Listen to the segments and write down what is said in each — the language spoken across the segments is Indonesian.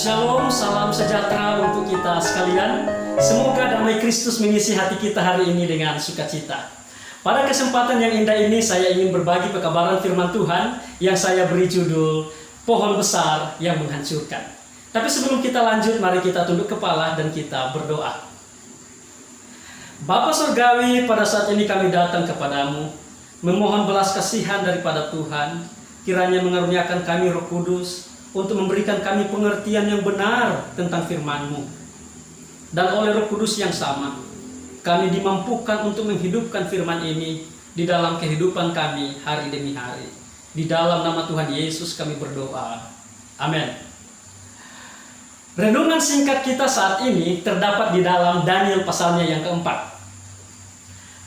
Shalom, salam sejahtera untuk kita sekalian. Semoga damai Kristus mengisi hati kita hari ini dengan sukacita. Pada kesempatan yang indah ini saya ingin berbagi pekabaran firman Tuhan yang saya beri judul Pohon Besar yang Menghancurkan. Tapi sebelum kita lanjut, mari kita tunduk kepala dan kita berdoa. Bapa Surgawi, pada saat ini kami datang kepadamu, memohon belas kasihan daripada Tuhan, kiranya mengaruniakan kami Roh Kudus, untuk memberikan kami pengertian yang benar tentang firman-Mu. Dan oleh Roh Kudus yang sama, kami dimampukan untuk menghidupkan firman ini di dalam kehidupan kami hari demi hari. Di dalam nama Tuhan Yesus kami berdoa. Amin. Renungan singkat kita saat ini terdapat di dalam Daniel pasalnya yang keempat.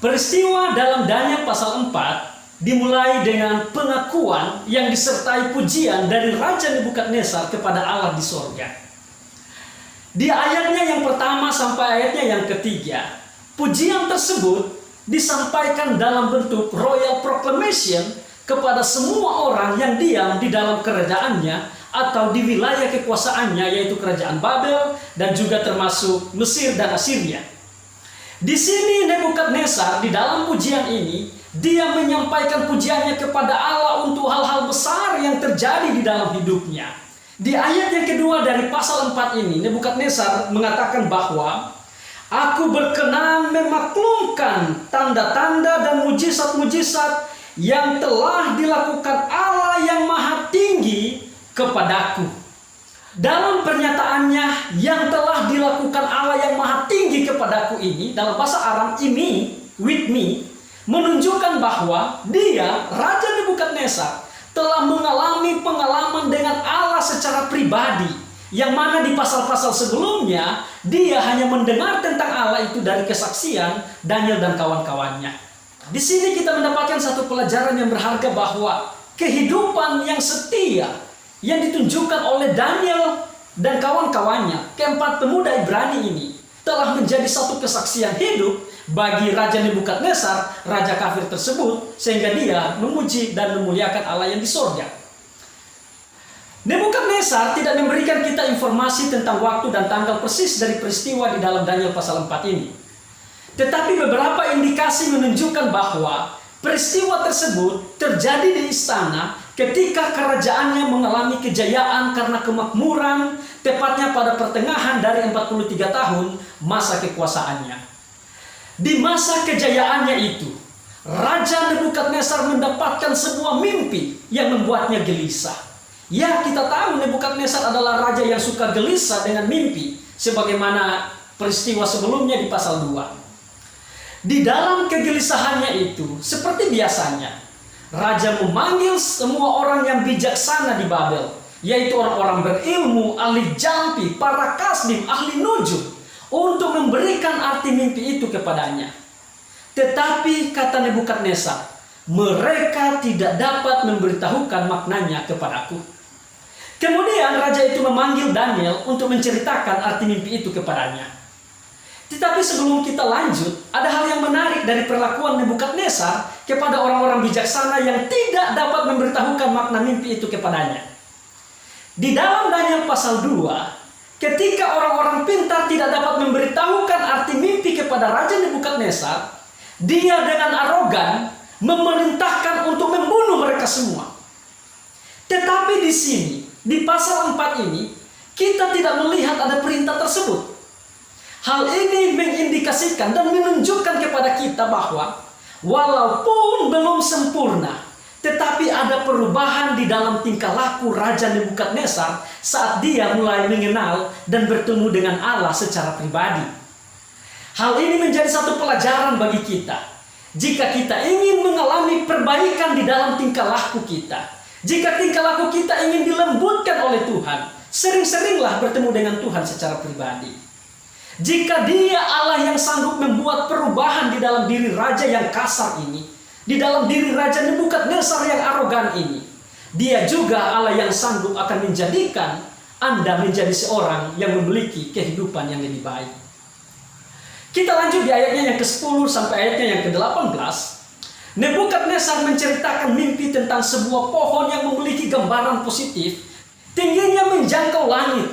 Peristiwa dalam Daniel pasal 4 dimulai dengan pengakuan yang disertai pujian dari Raja Nebukadnezar kepada Allah di sorga. Di ayatnya yang pertama sampai ayatnya yang ketiga, pujian tersebut disampaikan dalam bentuk royal proclamation kepada semua orang yang diam di dalam kerajaannya atau di wilayah kekuasaannya, yaitu kerajaan Babel dan juga termasuk Mesir dan Assyria. Di sini Nebukadnezar di dalam pujian ini dia menyampaikan pujiannya kepada Allah untuk hal-hal besar yang terjadi di dalam hidupnya. Di ayat yang kedua dari pasal 4 ini, Nebukadnezar mengatakan bahwa aku berkenan memaklumkan tanda-tanda dan mujizat-mujizat yang telah dilakukan Allah yang Maha Tinggi kepadaku. Dalam pernyataannya yang telah dilakukan Allah yang Maha Tinggi kepadaku ini, dalam bahasa Aram ini, with me, menunjukkan bahwa dia, Raja Nebukadnezar, telah mengalami pengalaman dengan Allah secara pribadi, yang mana di pasal-pasal sebelumnya dia hanya mendengar tentang Allah itu dari kesaksian Daniel dan kawan-kawannya. Di sini kita mendapatkan satu pelajaran yang berharga bahwa kehidupan yang setia yang ditunjukkan oleh Daniel dan kawan-kawannya, keempat pemuda Ibrani ini, telah menjadi satu kesaksian hidup bagi Raja Nebukadnezar, raja kafir tersebut, sehingga dia memuji dan memuliakan Allah yang di sorga. Nebukadnezar tidak memberikan kita informasi tentang waktu dan tanggal persis dari peristiwa di dalam Daniel pasal 4 ini. Tetapi beberapa indikasi menunjukkan bahwa peristiwa tersebut terjadi di istana ketika kerajaannya mengalami kejayaan karena kemakmuran, tepatnya pada pertengahan dari 43 tahun masa kekuasaannya. Di masa kejayaannya itu, Raja Nebukadnezar mendapatkan sebuah mimpi yang membuatnya gelisah. Ya, kita tahu Nebukadnezar adalah raja yang suka gelisah dengan mimpi, sebagaimana peristiwa sebelumnya di pasal 2. Di dalam kegelisahannya itu, seperti biasanya, raja memanggil semua orang yang bijaksana di Babel, yaitu orang-orang berilmu, ahli jampi, para kasdim, ahli nujum, untuk memberikan arti mimpi itu kepadanya. Tetapi kata Nebukadnezar, mereka tidak dapat memberitahukan maknanya kepadaku. Kemudian raja itu memanggil Daniel untuk menceritakan arti mimpi itu kepadanya. Tetapi sebelum kita lanjut, ada hal yang menarik dari perlakuan Nebukadnezar kepada orang-orang bijaksana yang tidak dapat memberitahukan makna mimpi itu kepadanya. Di dalam Daniel pasal 2, ketika orang-orang pintar tidak dapat memberitahukan arti mimpi kepada Raja Nebukadnezar, dia dengan arogan memerintahkan untuk membunuh mereka semua. Tetapi di sini, di pasal 4 ini, kita tidak melihat ada perintah tersebut. Hal ini mengindikasikan dan menunjukkan kepada kita bahwa walaupun belum sempurna, tetapi ada perubahan di dalam tingkah laku Raja Nebukadnezar saat dia mulai mengenal dan bertemu dengan Allah secara pribadi. Hal ini menjadi satu pelajaran bagi kita. Jika kita ingin mengalami perbaikan di dalam tingkah laku kita, jika tingkah laku kita ingin dilembutkan oleh Tuhan, sering-seringlah bertemu dengan Tuhan secara pribadi. Jika dia Allah yang sanggup membuat perubahan di dalam diri raja yang kasar ini, di dalam diri Raja Nebukadnezar yang arogan ini, dia juga Allah yang sanggup akan menjadikan Anda menjadi seorang yang memiliki kehidupan yang lebih baik. Kita lanjut di ayatnya yang ke-10 sampai ayatnya yang ke-18. Nebukadnezar menceritakan mimpi tentang sebuah pohon yang memiliki gambaran positif. Tingginya menjangkau langit,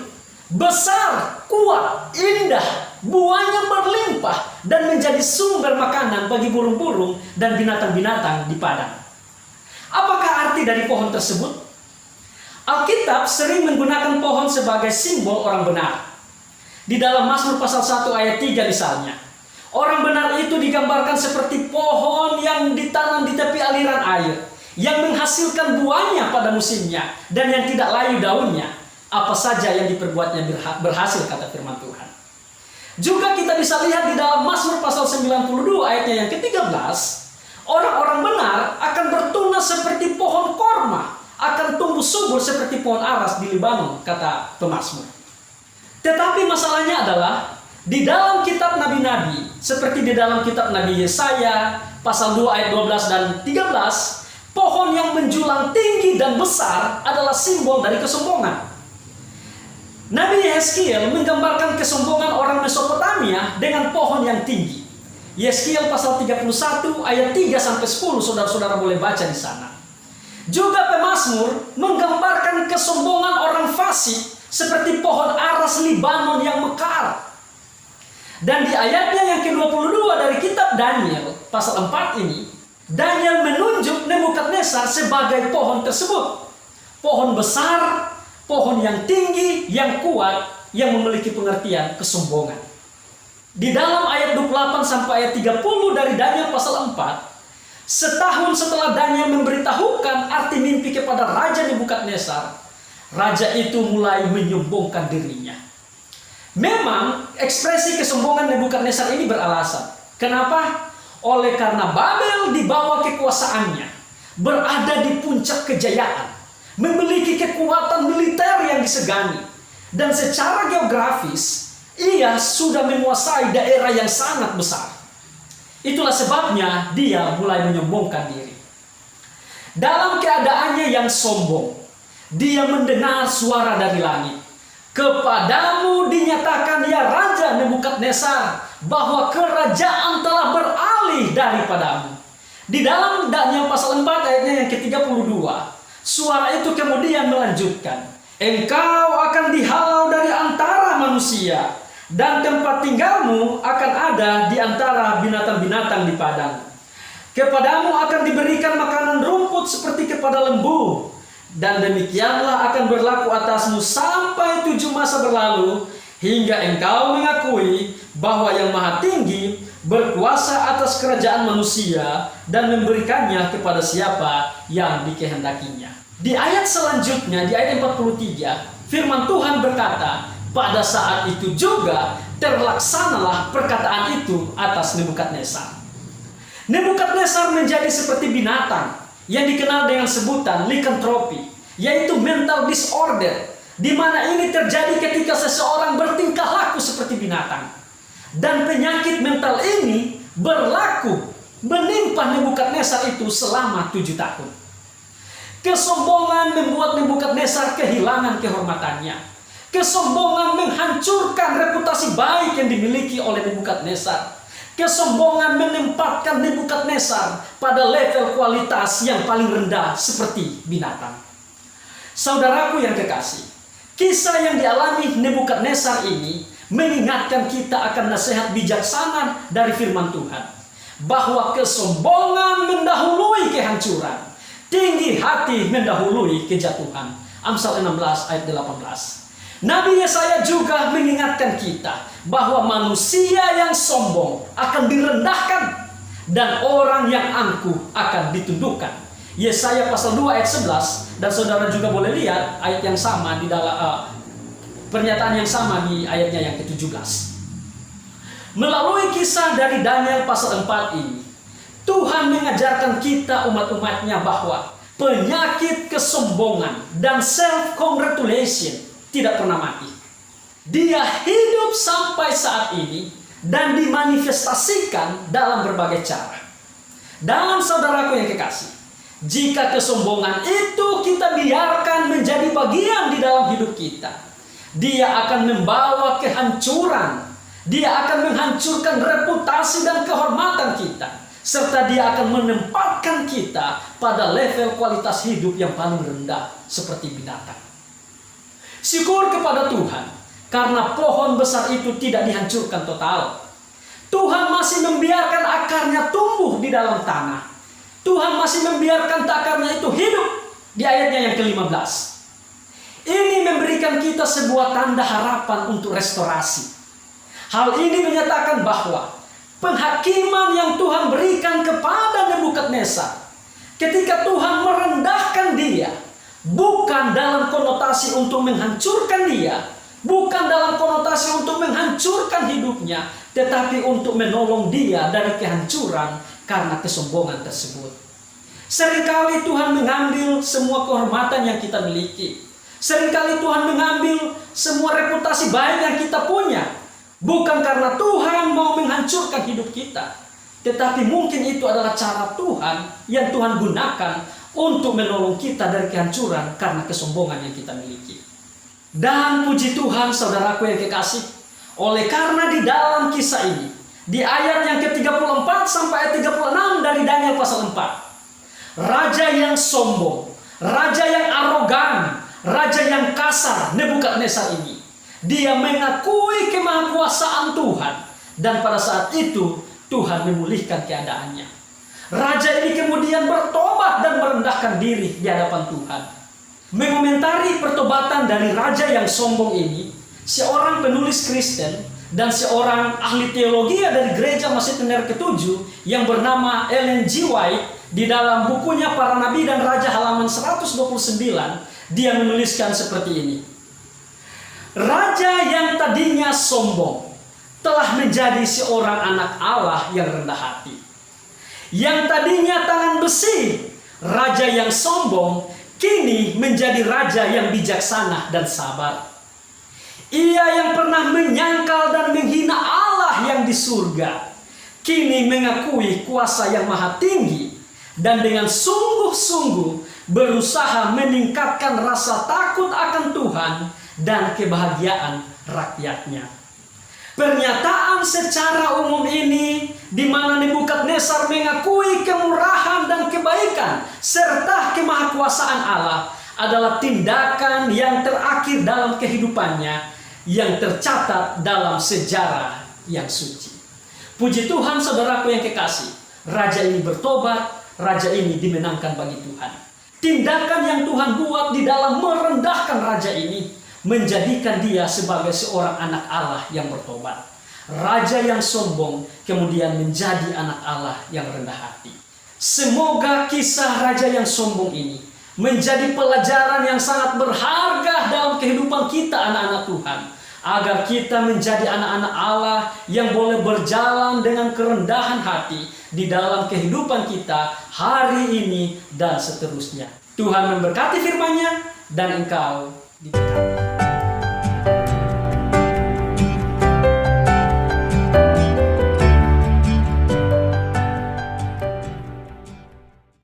besar, kuat, indah, buahnya berlimpah, dan menjadi sumber makanan bagi burung-burung dan binatang-binatang di padang. Apakah arti dari pohon tersebut? Alkitab sering menggunakan pohon sebagai simbol orang benar. Di dalam Mazmur pasal 1 ayat 3 misalnya, orang benar itu digambarkan seperti pohon yang ditanam di tepi aliran air, yang menghasilkan buahnya pada musimnya, dan yang tidak layu daunnya. Apa saja yang diperbuatnya berhasil, kata firman Tuhan. Juga kita bisa lihat di dalam Mazmur pasal 92 ayatnya yang ke-13, orang-orang benar akan bertunas seperti pohon korma, akan tumbuh subur seperti pohon aras di Libanon, kata pemazmur. Tetapi masalahnya adalah di dalam kitab nabi-nabi, seperti di dalam kitab Nabi Yesaya pasal 2 ayat 12 dan 13, pohon yang menjulang tinggi dan besar adalah simbol dari kesombongan. Nabi Yeskiel menggambarkan kesombongan orang Mesopotamia dengan pohon yang tinggi. Yeskiel pasal 31 ayat 3 sampai 10, saudara-saudara boleh baca di sana. Juga pemazmur menggambarkan kesombongan orang fasik seperti pohon aras Libanon yang mekar. Dan di ayatnya yang ke-22 dari kitab Daniel pasal 4 ini, Daniel menunjuk Nebukadnezar sebagai pohon tersebut. Pohon besar, pohon yang tinggi, yang kuat, yang memiliki pengertian kesombongan. Di dalam ayat 28 sampai ayat 30 dari Daniel pasal 4, setahun setelah Daniel memberitahukan arti mimpi kepada Raja Nebukadnezar, raja itu mulai menyombongkan dirinya. Memang ekspresi kesombongan Nebukadnezar ini beralasan. Kenapa? Oleh karena Babel di bawah kekuasaannya berada di puncak kejayaan, memiliki kekuatan militer yang disegani, dan secara geografis ia sudah menguasai daerah yang sangat besar. Itulah sebabnya dia mulai menyombongkan diri. Dalam keadaannya yang sombong, dia mendengar suara dari langit. Kepadamu dinyatakan, ya Raja Nebukadnezar, bahwa kerajaan telah beralih daripadamu. Di dalam Daniel pasal 4 ayatnya yang ke-32, suara itu kemudian melanjutkan, engkau akan dihalau dari antara manusia, dan tempat tinggalmu akan ada di antara binatang-binatang di padang. Kepadamu akan diberikan makanan rumput seperti kepada lembu, dan demikianlah akan berlaku atasmu sampai 7 masa berlalu, hingga engkau mengakui bahwa Yang Maha Tinggi berkuasa atas kerajaan manusia dan memberikannya kepada siapa yang dikehendakinya. Di ayat selanjutnya, di ayat 43, firman Tuhan berkata, pada saat itu juga terlaksanalah perkataan itu atas Nebukadnezar. Nebukadnezar menjadi seperti binatang yang dikenal dengan sebutan likantropi, yaitu mental disorder, di mana ini terjadi ketika seseorang bertingkah laku seperti binatang. Dan penyakit mental ini berlaku menimpa Nebukadnezar itu selama 7 tahun. Kesombongan membuat Nebukadnezar kehilangan kehormatannya. Kesombongan menghancurkan reputasi baik yang dimiliki oleh Nebukadnezar. Kesombongan menempatkan Nebukadnezar pada level kualitas yang paling rendah seperti binatang. Saudaraku yang kekasih, kisah yang dialami Nebukadnezar ini mengingatkan kita akan nasihat bijaksana dari firman Tuhan, bahwa kesombongan mendahului kehancuran, tinggi hati mendahului kejatuhan. Amsal 16 ayat 18. Nabi Yesaya juga mengingatkan kita bahwa manusia yang sombong akan direndahkan dan orang yang angkuh akan ditundukkan. Yesaya pasal 2 ayat 11, dan saudara juga boleh lihat ayat yang sama di dalam pernyataan yang sama di ayatnya yang ke-17. Melalui kisah dari Daniel pasal 4 ini, Tuhan mengajarkan kita umat-umatnya bahwa penyakit kesombongan dan self-congratulation tidak pernah mati. Dia hidup sampai saat ini dan dimanifestasikan dalam berbagai cara. Dan saudaraku yang kekasih, jika kesombongan itu kita biarkan menjadi bagian di dalam hidup kita, dia akan membawa kehancuran. Dia akan menghancurkan reputasi dan kehormatan kita, serta dia akan menempatkan kita pada level kualitas hidup yang paling rendah seperti binatang. Syukur kepada Tuhan, karena pohon besar itu tidak dihancurkan total. Tuhan masih membiarkan akarnya tumbuh di dalam tanah. Tuhan masih membiarkan akarnya itu hidup di ayatnya yang ke-15. Ini memberikan kita sebuah tanda harapan untuk restorasi. Hal ini menyatakan bahwa penghakiman yang Tuhan berikan kepada Nebukadnezar ketika Tuhan merendahkan dia, bukan dalam konotasi untuk menghancurkan dia, bukan dalam konotasi untuk menghancurkan hidupnya, tetapi untuk menolong dia dari kehancuran karena kesombongan tersebut. Seringkali Tuhan mengambil semua kehormatan yang kita miliki. Seringkali Tuhan mengambil semua reputasi baik yang kita punya. Bukan karena Tuhan mau menghancurkan hidup kita, tetapi mungkin itu adalah cara Tuhan yang Tuhan gunakan untuk menolong kita dari kehancuran karena kesombongan yang kita miliki. Dan puji Tuhan, saudaraku yang kekasih, oleh karena di dalam kisah ini, di ayat yang ke-34 sampai ayat 36 dari Daniel pasal 4, raja yang sombong, raja yang arogan, raja yang kasar, Nebukadnezar ini, dia mengakui kemahakuasaan Tuhan, dan pada saat itu Tuhan memulihkan keadaannya. Raja ini kemudian bertobat dan merendahkan diri di hadapan Tuhan. Mengomentari pertobatan dari raja yang sombong ini, seorang penulis Kristen dan seorang ahli teologi dari gereja Masjid Tenere ke-7 yang bernama Ellen G. White, di dalam bukunya Para Nabi dan Raja halaman 129, dia menuliskan seperti ini. Raja yang tadinya sombong telah menjadi seorang anak Allah yang rendah hati. Yang tadinya tangan besi, raja yang sombong kini menjadi raja yang bijaksana dan sabar. Ia yang pernah menyangkal dan menghina Allah yang di surga, kini mengakui kuasa yang maha tinggi dan dengan sungguh-sungguh berusaha meningkatkan rasa takut akan Tuhan dan kebahagiaan rakyatnya. Pernyataan secara umum ini, di mana Nebukadnezar mengakui kemurahan dan kebaikan serta kemahakuasaan Allah, adalah tindakan yang terakhir dalam kehidupannya yang tercatat dalam sejarah yang suci. Puji Tuhan, saudaraku yang kekasih, raja ini bertobat, raja ini dimenangkan bagi Tuhan. Tindakan yang Tuhan buat di dalam merendahkan raja ini menjadikan dia sebagai seorang anak Allah yang bertobat. Raja yang sombong kemudian menjadi anak Allah yang rendah hati. Semoga kisah raja yang sombong ini menjadi pelajaran yang sangat berharga dalam kehidupan kita anak-anak Tuhan, agar kita menjadi anak-anak Allah yang boleh berjalan dengan kerendahan hati di dalam kehidupan kita hari ini dan seterusnya. Tuhan memberkati firman-Nya dan engkau diberkati.